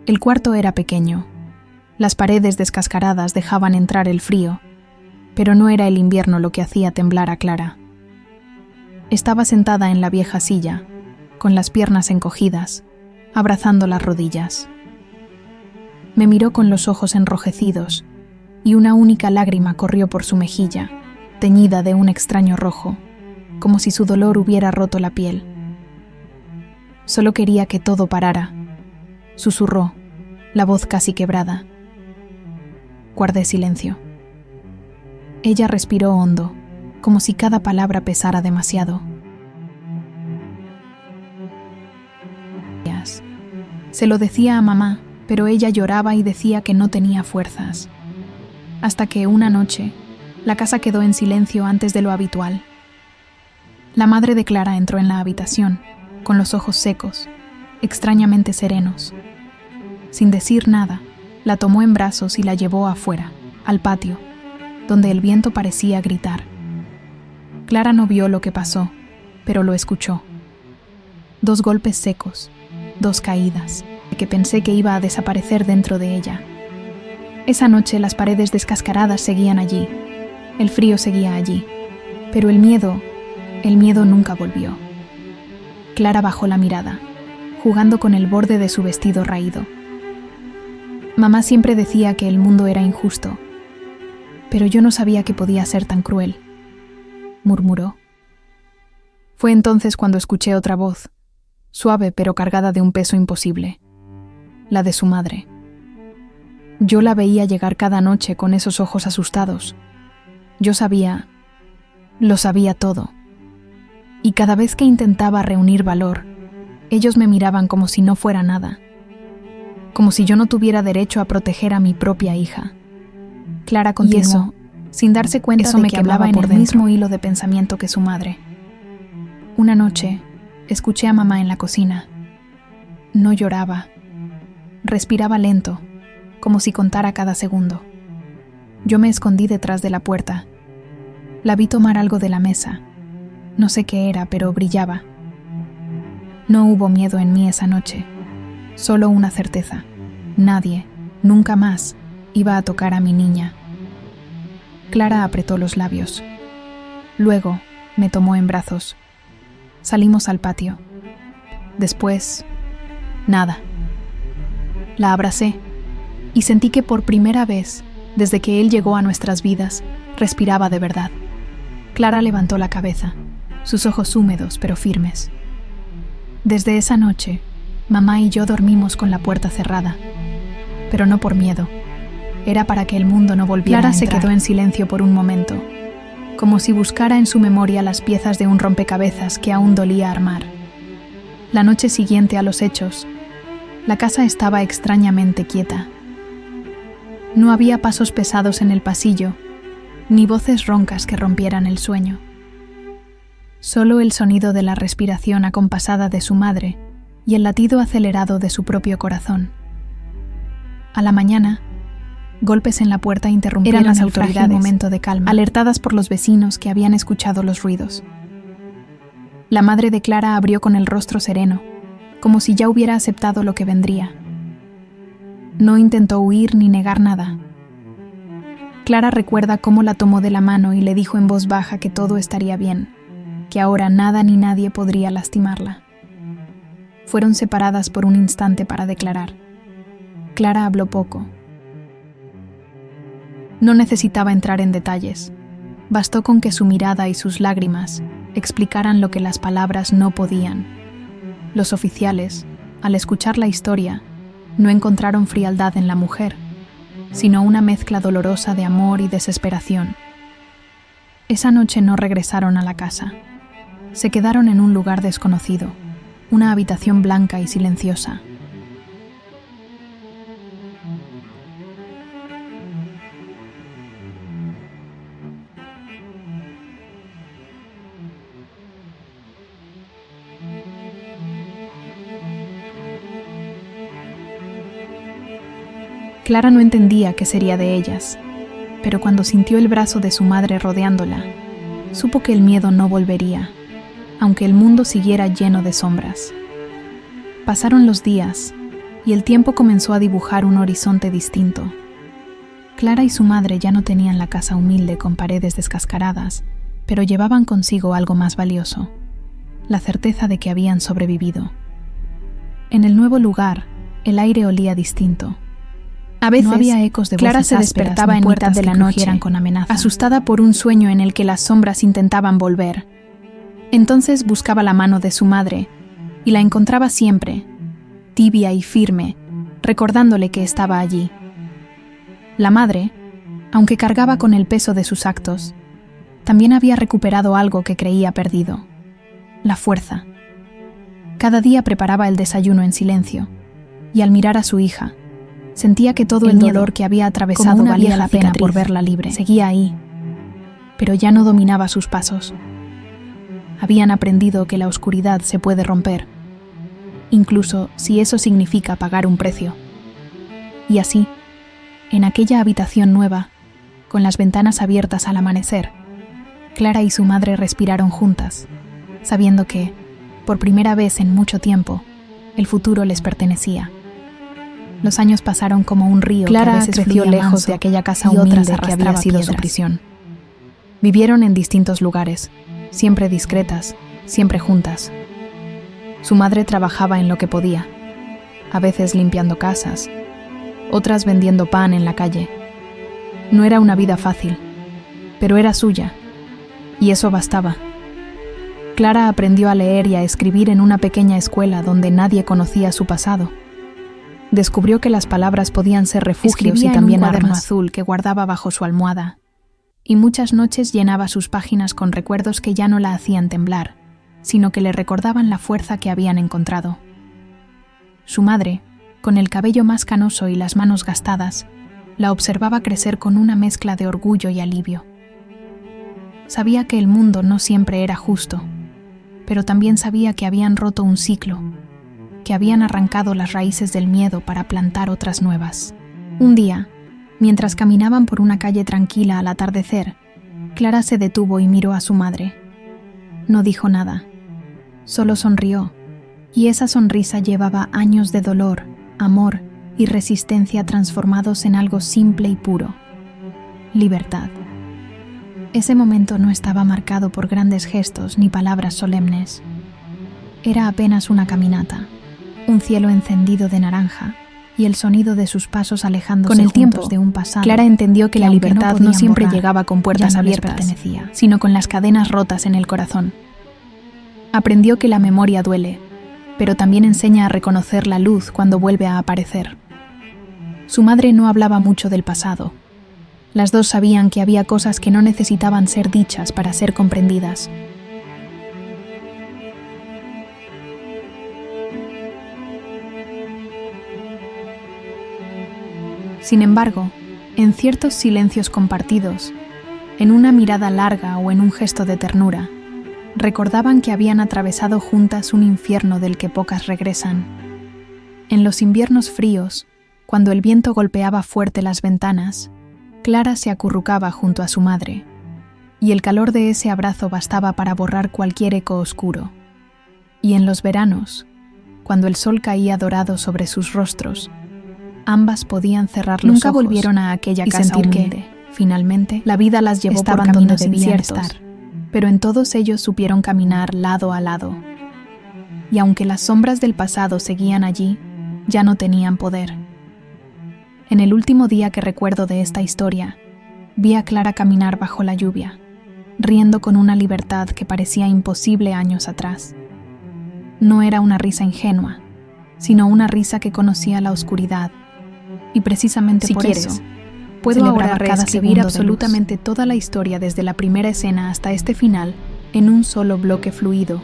El cuarto era pequeño. Las paredes descascaradas dejaban entrar el frío, pero no era el invierno lo que hacía temblar a Clara. Estaba sentada en la vieja silla, con las piernas encogidas, abrazando las rodillas. Me miró con los ojos enrojecidos y una única lágrima corrió por su mejilla, teñida de un extraño rojo, como si su dolor hubiera roto la piel. Solo quería que todo parara, susurró, la voz casi quebrada. Guardé silencio. Ella respiró hondo, como si cada palabra pesara demasiado. Se lo decía a mamá, pero ella lloraba y decía que no tenía fuerzas. Hasta que una noche, la casa quedó en silencio antes de lo habitual. La madre de Clara entró en la habitación, con los ojos secos, extrañamente serenos. Sin decir nada, la tomó en brazos y la llevó afuera, al patio, donde el viento parecía gritar. Clara no vio lo que pasó, pero lo escuchó. 2 golpes secos, 2 caídas, que pensé que iba a desaparecer dentro de ella. Esa noche las paredes descascaradas seguían allí, el frío seguía allí, pero el miedo nunca volvió. Clara bajó la mirada, jugando con el borde de su vestido raído. Mamá siempre decía que el mundo era injusto, pero yo no sabía que podía ser tan cruel, murmuró. Fue entonces cuando escuché otra voz, suave pero cargada de un peso imposible, la de su madre. Yo la veía llegar cada noche con esos ojos asustados. Yo sabía, lo sabía todo. Y cada vez que intentaba reunir valor, ellos me miraban como si no fuera nada, como si yo no tuviera derecho a proteger a mi propia hija. Clara continuó, sin darse cuenta de que hablaba en el mismo hilo de pensamiento que su madre. Una noche, escuché a mamá en la cocina. No lloraba. Respiraba lento, como si contara cada segundo. Yo me escondí detrás de la puerta. La vi tomar algo de la mesa. No sé qué era, pero brillaba. No hubo miedo en mí esa noche, solo una certeza. Nadie, nunca más, iba a tocar a mi niña. Clara apretó los labios. Luego, me tomó en brazos. Salimos al patio. Después, nada. La abracé y sentí que por primera vez, desde que él llegó a nuestras vidas, respiraba de verdad. Clara levantó la cabeza, sus ojos húmedos pero firmes. Desde esa noche, mamá y yo dormimos con la puerta cerrada, pero no por miedo. Era para que el mundo no volviera a entrar. Clara se quedó en silencio por un momento, como si buscara en su memoria las piezas de un rompecabezas que aún dolía armar. La noche siguiente a los hechos, la casa estaba extrañamente quieta. No había pasos pesados en el pasillo, ni voces roncas que rompieran el sueño. Solo el sonido de la respiración acompasada de su madre y el latido acelerado de su propio corazón. A la mañana, golpes en la puerta interrumpieron las autoridades, momento de calma, alertadas por los vecinos que habían escuchado los ruidos. La madre de Clara abrió con el rostro sereno, como si ya hubiera aceptado lo que vendría. No intentó huir ni negar nada. Clara recuerda cómo la tomó de la mano y le dijo en voz baja que todo estaría bien, que ahora nada ni nadie podría lastimarla. Fueron separadas por un instante para declarar. Clara habló poco. No necesitaba entrar en detalles. Bastó con que su mirada y sus lágrimas explicaran lo que las palabras no podían. Los oficiales, al escuchar la historia, no encontraron frialdad en la mujer, sino una mezcla dolorosa de amor y desesperación. Esa noche no regresaron a la casa. Se quedaron en un lugar desconocido, una habitación blanca y silenciosa. Clara no entendía qué sería de ellas, pero cuando sintió el brazo de su madre rodeándola, supo que el miedo no volvería, aunque el mundo siguiera lleno de sombras. Pasaron los días, y el tiempo comenzó a dibujar un horizonte distinto. Clara y su madre ya no tenían la casa humilde con paredes descascaradas, pero llevaban consigo algo más valioso, la certeza de que habían sobrevivido. En el nuevo lugar, el aire olía distinto. A veces, no había ecos de voces Clara se despertaba en mitad de la noche, con amenaza, asustada por un sueño en el que las sombras intentaban volver. Entonces buscaba la mano de su madre, y la encontraba siempre, tibia y firme, recordándole que estaba allí. La madre, aunque cargaba con el peso de sus actos, también había recuperado algo que creía perdido: la fuerza. Cada día preparaba el desayuno en silencio, y al mirar a su hija, sentía que todo el dolor que había atravesado valía la pena por verla libre. Seguía ahí, pero ya no dominaba sus pasos. Habían aprendido que la oscuridad se puede romper, incluso si eso significa pagar un precio. Y así, en aquella habitación nueva, con las ventanas abiertas al amanecer, Clara y su madre respiraron juntas, sabiendo que, por primera vez en mucho tiempo, el futuro les pertenecía. Los años pasaron como un río. Clara que a veces creció fluía lejos manso de aquella casa y humilde otras que había sido su piedras. prisión. Vivieron en distintos lugares, siempre discretas, siempre juntas. Su madre trabajaba en lo que podía, a veces limpiando casas, otras vendiendo pan en la calle. No era una vida fácil, pero era suya, y eso bastaba. Clara aprendió a leer y a escribir en una pequeña escuela donde nadie conocía su pasado. Descubrió que las palabras podían ser refugios Escribía y también en un cuaderno armas azul que guardaba bajo su almohada, y muchas noches llenaba sus páginas con recuerdos que ya no la hacían temblar, sino que le recordaban la fuerza que habían encontrado. Su madre, con el cabello más canoso y las manos gastadas, la observaba crecer con una mezcla de orgullo y alivio. Sabía que el mundo no siempre era justo, pero también sabía que habían roto un ciclo, que habían arrancado las raíces del miedo para plantar otras nuevas. Un día, mientras caminaban por una calle tranquila al atardecer, Clara se detuvo y miró a su madre. No dijo nada, solo sonrió, y esa sonrisa llevaba años de dolor, amor y resistencia transformados en algo simple y puro: libertad. Ese momento no estaba marcado por grandes gestos ni palabras solemnes. Era apenas una caminata, un cielo encendido de naranja y el sonido de sus pasos alejándose Con el tiempo, juntos de un pasado. Clara entendió que la aunque libertad no podían siempre borrar, llegaba con puertas ya no les abiertas, pertenecía, sino con las cadenas rotas en el corazón. Aprendió que la memoria duele, pero también enseña a reconocer la luz cuando vuelve a aparecer. Su madre no hablaba mucho del pasado. Las dos sabían que había cosas que no necesitaban ser dichas para ser comprendidas. Sin embargo, en ciertos silencios compartidos, en una mirada larga o en un gesto de ternura, recordaban que habían atravesado juntas un infierno del que pocas regresan. En los inviernos fríos, cuando el viento golpeaba fuerte las ventanas, Clara se acurrucaba junto a su madre, y el calor de ese abrazo bastaba para borrar cualquier eco oscuro. Y en los veranos, cuando el sol caía dorado sobre sus rostros, ambas podían cerrar los Nunca ojos volvieron a aquella y casa sentir humilde. que, finalmente, La vida las llevó por estaban donde caminos debían inciertos. estar, pero en todos ellos supieron caminar lado a lado. Y aunque las sombras del pasado seguían allí, ya no tenían poder. En el último día que recuerdo de esta historia, vi a Clara caminar bajo la lluvia, riendo con una libertad que parecía imposible años atrás. No era una risa ingenua, sino una risa que conocía la oscuridad, y precisamente Si por quieres, eso puedo celebraba ahora cada reescribir segundo de absolutamente toda la historia desde la primera escena hasta este final en un solo bloque fluido,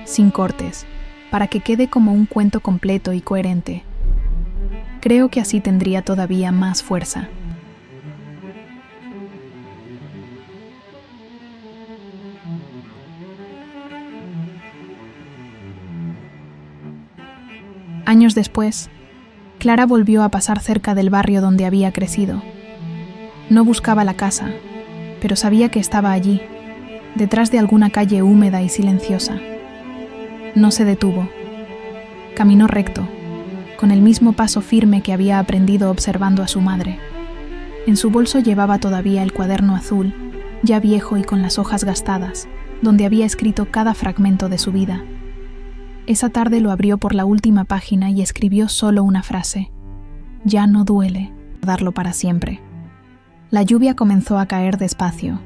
sin cortes, para que quede como un cuento completo y coherente. Creo que así tendría todavía más fuerza. Años después, Clara volvió a pasar cerca del barrio donde había crecido. No buscaba la casa, pero sabía que estaba allí, detrás de alguna calle húmeda y silenciosa. No se detuvo. Caminó recto, con el mismo paso firme que había aprendido observando a su madre. En su bolso llevaba todavía el cuaderno azul, ya viejo y con las hojas gastadas, donde había escrito cada fragmento de su vida. Esa tarde lo abrió por la última página y escribió solo una frase: «Ya no duele», darlo para siempre. La lluvia comenzó a caer despacio,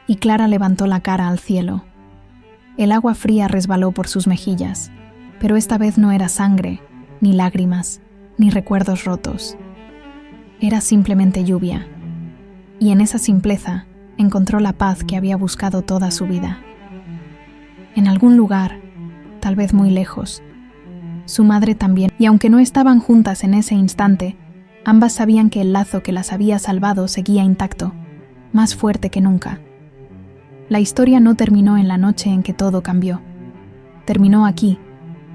y Clara levantó la cara al cielo. El agua fría resbaló por sus mejillas, pero esta vez no era sangre, ni lágrimas, ni recuerdos rotos. Era simplemente lluvia, y en esa simpleza encontró la paz que había buscado toda su vida. En algún lugar, tal vez muy lejos, su madre también, y aunque no estaban juntas en ese instante, ambas sabían que el lazo que las había salvado seguía intacto, más fuerte que nunca. La historia no terminó en la noche en que todo cambió. Terminó aquí,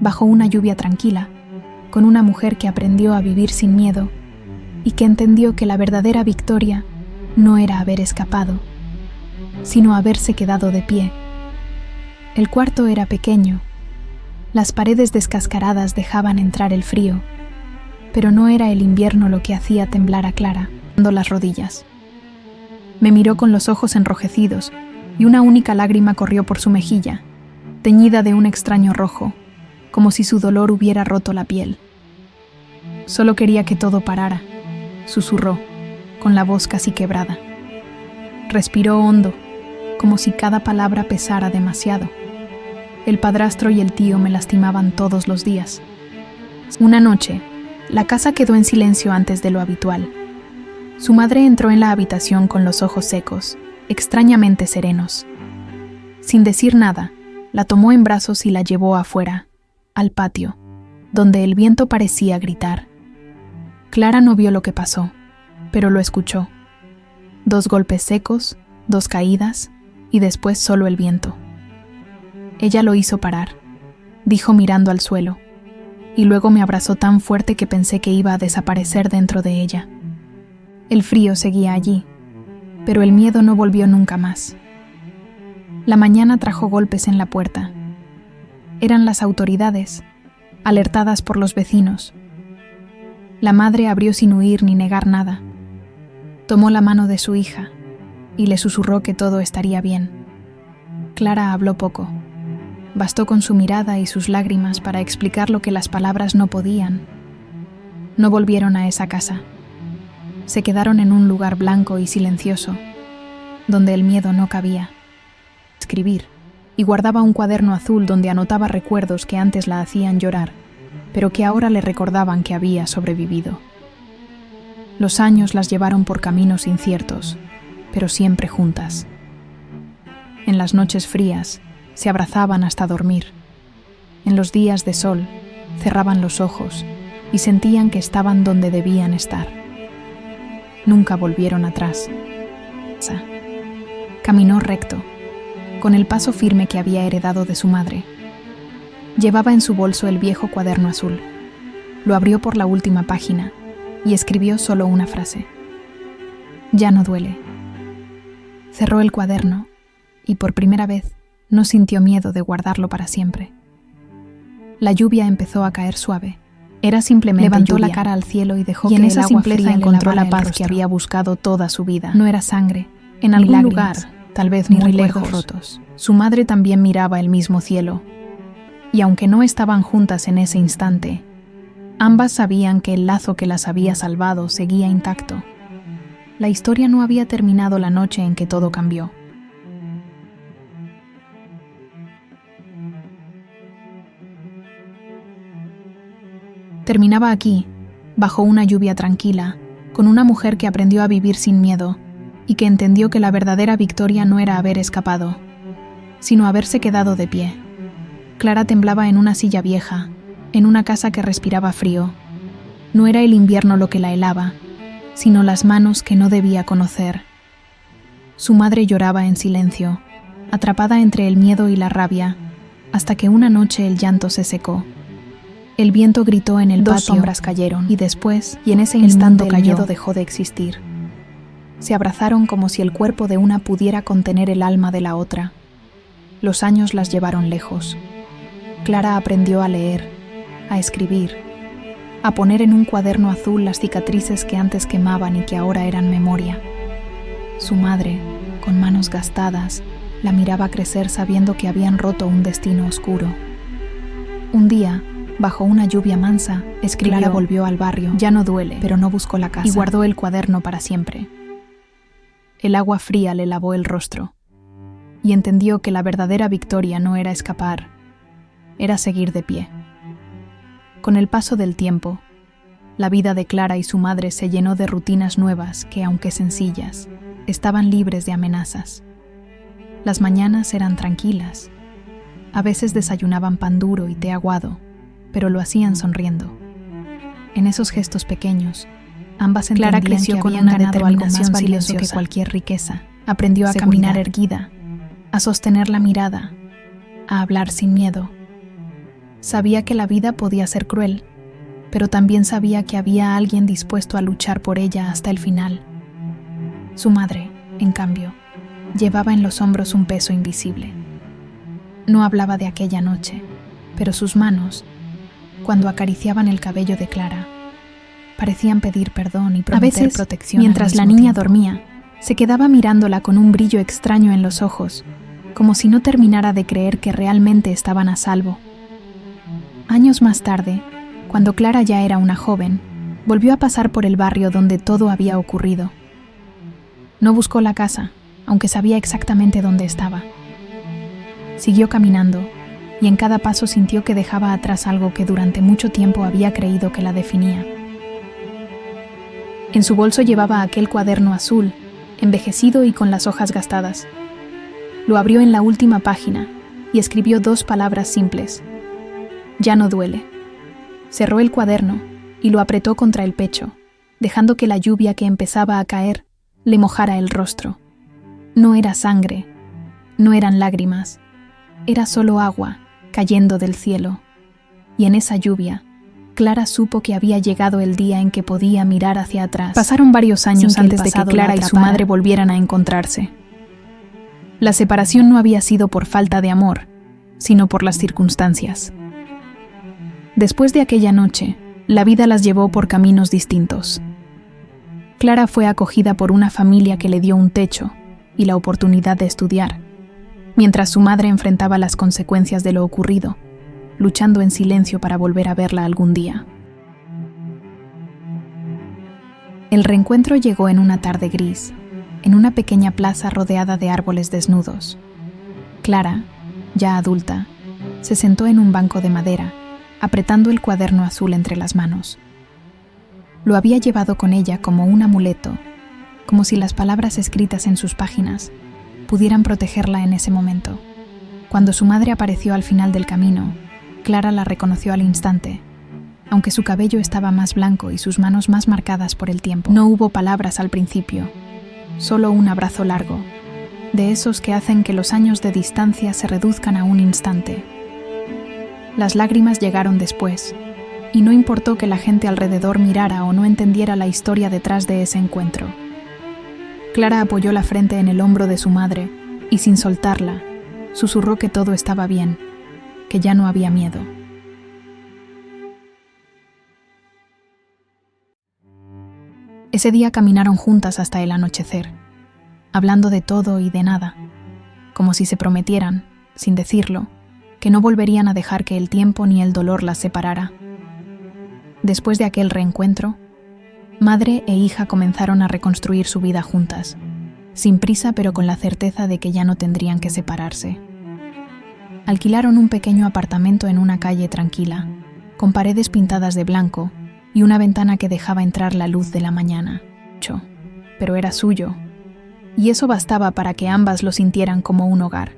bajo una lluvia tranquila, con una mujer que aprendió a vivir sin miedo y que entendió que la verdadera victoria no era haber escapado, sino haberse quedado de pie. El cuarto era pequeño. Las paredes descascaradas dejaban entrar el frío, pero no era el invierno lo que hacía temblar a Clara, dando las rodillas. Me miró con los ojos enrojecidos y una única lágrima corrió por su mejilla, teñida de un extraño rojo, como si su dolor hubiera roto la piel. «Solo quería que todo parara», susurró, con la voz casi quebrada. Respiró hondo, como si cada palabra pesara demasiado. El padrastro y el tío me lastimaban todos los días. Una noche, la casa quedó en silencio antes de lo habitual. Su madre entró en la habitación con los ojos secos, extrañamente serenos. Sin decir nada, la tomó en brazos y la llevó afuera, al patio, donde el viento parecía gritar. Clara no vio lo que pasó, pero lo escuchó. 2 golpes secos, 2 caídas, y después solo el viento. Ella lo hizo parar, dijo mirando al suelo, y luego me abrazó tan fuerte que pensé que iba a desaparecer dentro de ella. El frío seguía allí, pero el miedo no volvió nunca más. La mañana trajo golpes en la puerta. Eran las autoridades, alertadas por los vecinos. La madre abrió sin huir ni negar nada. Tomó la mano de su hija y le susurró que todo estaría bien. Clara habló poco. Bastó con su mirada y sus lágrimas para explicar lo que las palabras no podían. No volvieron a esa casa. Se quedaron en un lugar blanco y silencioso, donde el miedo no cabía. Escribir, y guardaba un cuaderno azul donde anotaba recuerdos que antes la hacían llorar, pero que ahora le recordaban que había sobrevivido. Los años las llevaron por caminos inciertos, pero siempre juntas. En las noches frías, se abrazaban hasta dormir. En los días de sol, cerraban los ojos y sentían que estaban donde debían estar. Nunca volvieron atrás. Caminó recto, con el paso firme que había heredado de su madre. Llevaba en su bolso el viejo cuaderno azul. Lo abrió por la última página y escribió solo una frase: «Ya no duele». Cerró el cuaderno y por primera vez no sintió miedo de guardarlo para siempre. La lluvia empezó a caer suave. Era simplemente levantó lluvia. La cara al cielo y dejó que en esa simpleza encontró la paz que había buscado toda su vida. No era sangre, en algún lágrimas, lugar, tal vez muy lejos, rotos. Su madre también miraba el mismo cielo, y aunque no estaban juntas en ese instante, ambas sabían que el lazo que las había salvado seguía intacto. La historia no había terminado la noche en que todo cambió. Terminaba aquí, bajo una lluvia tranquila, con una mujer que aprendió a vivir sin miedo y que entendió que la verdadera victoria no era haber escapado, sino haberse quedado de pie. Clara temblaba en una silla vieja, en una casa que respiraba frío. No era el invierno lo que la helaba, sino las manos que no debía conocer. Su madre lloraba en silencio, atrapada entre el miedo y la rabia, hasta que una noche el llanto se secó. El viento gritó en el patio, 2 sombras cayeron, y después, y en ese instante el miedo dejó de existir. Se abrazaron como si el cuerpo de una pudiera contener el alma de la otra. Los años las llevaron lejos. Clara aprendió a leer, a escribir, a poner en un cuaderno azul las cicatrices que antes quemaban y que ahora eran memoria. Su madre, con manos gastadas, la miraba crecer sabiendo que habían roto un destino oscuro. Un día, bajo una lluvia mansa, escribió: Clara volvió al barrio, ya no duele, pero no buscó la casa, y guardó el cuaderno para siempre. El agua fría le lavó el rostro, y entendió que la verdadera victoria no era escapar, era seguir de pie. Con el paso del tiempo, la vida de Clara y su madre se llenó de rutinas nuevas que, aunque sencillas, estaban libres de amenazas. Las mañanas eran tranquilas. A veces desayunaban pan duro y té aguado, pero lo hacían sonriendo. En esos gestos pequeños, ambas entendían Clara creció con una determinación más valiosa que cualquier riqueza. Aprendió a caminar erguida, a sostener la mirada, a hablar sin miedo. Sabía que la vida podía ser cruel, pero también sabía que había alguien dispuesto a luchar por ella hasta el final. Su madre, en cambio, llevaba en los hombros un peso invisible. No hablaba de aquella noche, pero sus manos, cuando acariciaban el cabello de Clara, parecían pedir perdón y prometer protección. Mientras la niña dormía, se quedaba mirándola con un brillo extraño en los ojos, como si no terminara de creer que realmente estaban a salvo. Años más tarde, cuando Clara ya era una joven, volvió a pasar por el barrio donde todo había ocurrido. No buscó la casa, aunque sabía exactamente dónde estaba. Siguió caminando, y en cada paso sintió que dejaba atrás algo que durante mucho tiempo había creído que la definía. En su bolso llevaba aquel cuaderno azul, envejecido y con las hojas gastadas. Lo abrió en la última página y escribió 2 palabras simples: ya no duele. Cerró el cuaderno y lo apretó contra el pecho, dejando que la lluvia que empezaba a caer le mojara el rostro. No era sangre, no eran lágrimas, era solo agua cayendo del cielo. Y en esa lluvia, Clara supo que había llegado el día en que podía mirar hacia atrás. Pasaron varios años antes de que Clara y su madre volvieran a encontrarse. La separación no había sido por falta de amor, sino por las circunstancias. Después de aquella noche, la vida las llevó por caminos distintos. Clara fue acogida por una familia que le dio un techo y la oportunidad de estudiar, mientras su madre enfrentaba las consecuencias de lo ocurrido, luchando en silencio para volver a verla algún día. El reencuentro llegó en una tarde gris, en una pequeña plaza rodeada de árboles desnudos. Clara, ya adulta, se sentó en un banco de madera, apretando el cuaderno azul entre las manos. Lo había llevado con ella como un amuleto, como si las palabras escritas en sus páginas pudieran protegerla en ese momento. Cuando su madre apareció al final del camino, Clara la reconoció al instante, aunque su cabello estaba más blanco y sus manos más marcadas por el tiempo. No hubo palabras al principio, solo un abrazo largo, de esos que hacen que los años de distancia se reduzcan a un instante. Las lágrimas llegaron después, y no importó que la gente alrededor mirara o no entendiera la historia detrás de ese encuentro. Clara apoyó la frente en el hombro de su madre y, sin soltarla, susurró que todo estaba bien, que ya no había miedo. Ese día caminaron juntas hasta el anochecer, hablando de todo y de nada, como si se prometieran, sin decirlo, que no volverían a dejar que el tiempo ni el dolor las separara. Después de aquel reencuentro, madre e hija comenzaron a reconstruir su vida juntas, sin prisa pero con la certeza de que ya no tendrían que separarse. Alquilaron un pequeño apartamento en una calle tranquila, con paredes pintadas de blanco y una ventana que dejaba entrar la luz de la mañana. Pero era suyo, y eso bastaba para que ambas lo sintieran como un hogar.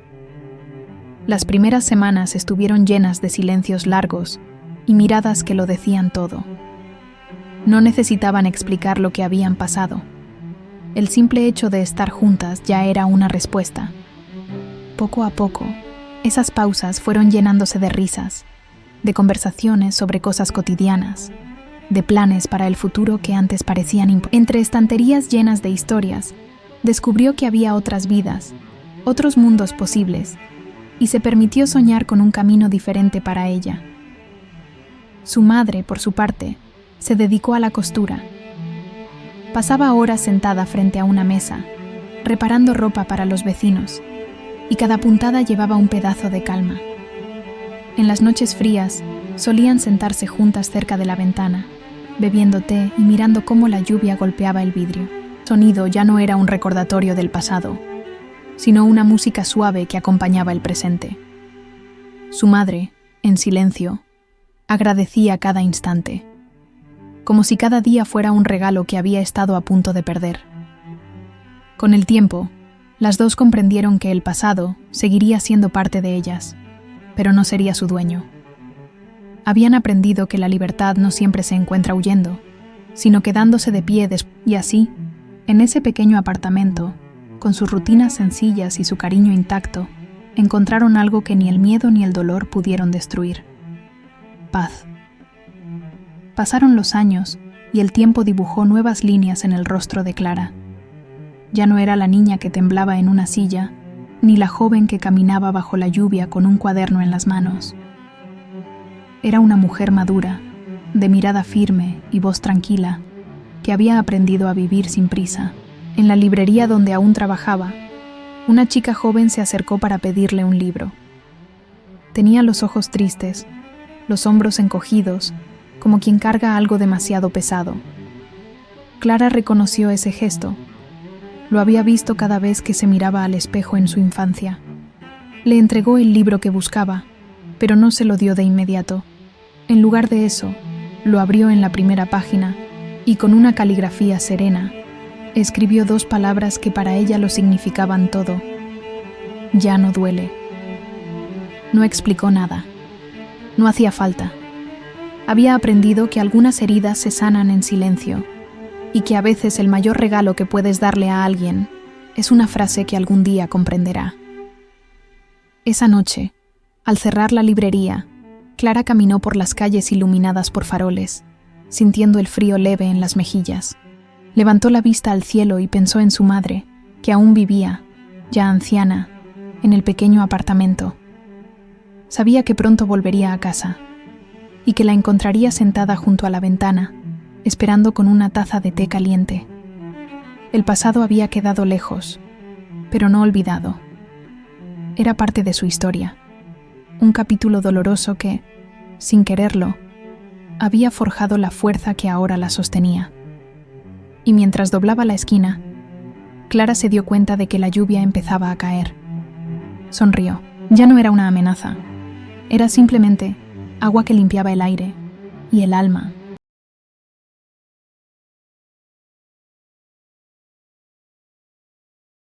Las primeras semanas estuvieron llenas de silencios largos y miradas que lo decían todo. No necesitaban explicar lo que habían pasado. El simple hecho de estar juntas ya era una respuesta. Poco a poco, esas pausas fueron llenándose de risas, de conversaciones sobre cosas cotidianas, de planes para el futuro que antes parecían imposibles. Entre estanterías llenas de historias, descubrió que había otras vidas, otros mundos posibles, y se permitió soñar con un camino diferente para ella. Su madre, por su parte, Se dedicó a la costura. Pasaba horas sentada frente a una mesa, reparando ropa para los vecinos, y cada puntada llevaba un pedazo de calma. En las noches frías, solían sentarse juntas cerca de la ventana, bebiendo té y mirando cómo la lluvia golpeaba el vidrio. El sonido ya no era un recordatorio del pasado, sino una música suave que acompañaba el presente. Su madre, en silencio, agradecía cada instante, como si cada día fuera un regalo que había estado a punto de perder. Con el tiempo, las dos comprendieron que el pasado seguiría siendo parte de ellas, pero no sería su dueño. Habían aprendido que la libertad no siempre se encuentra huyendo, sino quedándose de pie y así, en ese pequeño apartamento, con sus rutinas sencillas y su cariño intacto, encontraron algo que ni el miedo ni el dolor pudieron destruir: paz. Pasaron los años y el tiempo dibujó nuevas líneas en el rostro de Clara. Ya no era la niña que temblaba en una silla, ni la joven que caminaba bajo la lluvia con un cuaderno en las manos. Era una mujer madura, de mirada firme y voz tranquila, que había aprendido a vivir sin prisa. En la librería donde aún trabajaba, una chica joven se acercó para pedirle un libro. Tenía los ojos tristes, los hombros encogidos, como quien carga algo demasiado pesado. Clara reconoció ese gesto. Lo había visto cada vez que se miraba al espejo en su infancia. Le entregó el libro que buscaba, pero no se lo dio de inmediato. En lugar de eso, lo abrió en la primera página y con una caligrafía serena, escribió 2 palabras que para ella lo significaban todo: ya no duele. No explicó nada. No hacía falta. Había aprendido que algunas heridas se sanan en silencio y que a veces el mayor regalo que puedes darle a alguien es una frase que algún día comprenderá. Esa noche, al cerrar la librería, Clara caminó por las calles iluminadas por faroles, sintiendo el frío leve en las mejillas. Levantó la vista al cielo y pensó en su madre, que aún vivía, ya anciana, en el pequeño apartamento. Sabía que pronto volvería a casa y que la encontraría sentada junto a la ventana, esperando con una taza de té caliente. El pasado había quedado lejos, pero no olvidado. Era parte de su historia, un capítulo doloroso que, sin quererlo, había forjado la fuerza que ahora la sostenía. Y mientras doblaba la esquina, Clara se dio cuenta de que la lluvia empezaba a caer. Sonrió. Ya no era una amenaza. Era simplemente agua que limpiaba el aire y el alma